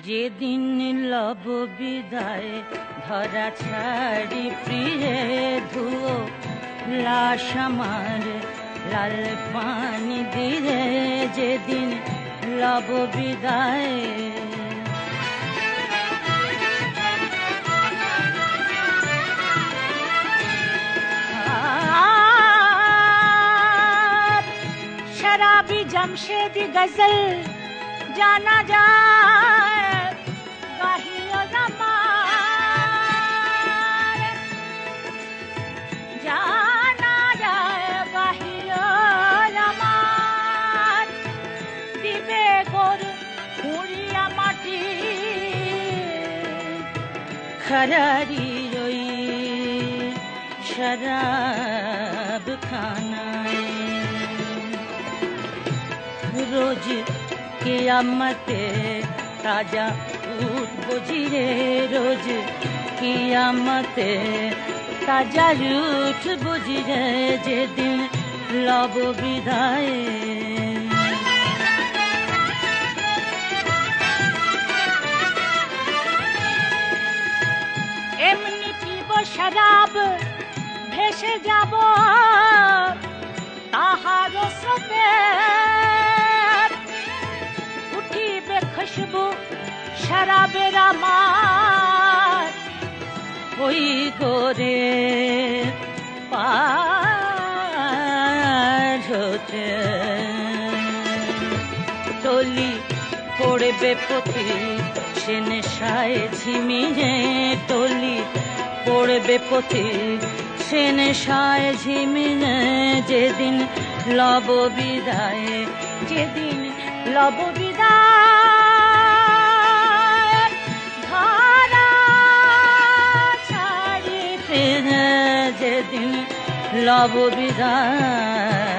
যেদিন লব বিদায় ধরা ছাড়ি প্রিয়ে ধুও লাশ আমার লাল পানি দিয়ে যেদিন লব বিদায় शराबी जमशेदी गजल जाना जाए गाहियो ज़मान जाना जाए गाहियो ज़मान दिबे गोर हुरिया माटी खरारी रोई शराब खानाए रोज कियामते ताजा उठ बुझिरे रोज कियामते ताजा उठ बुझिरे जेदिन लब बिदाय एमनी पीबो शराब भेसे जाबो ताहारो सोपे खुशबू शराबेर आमार ओई गोरे पार होते टली पड़बे पथि से नेशाय झिमिये टली पड़बे पथि से नेशाय झिमिये जेदिन लब बिदाय जेदिन लब बिदाय যেদিন লব বিদায়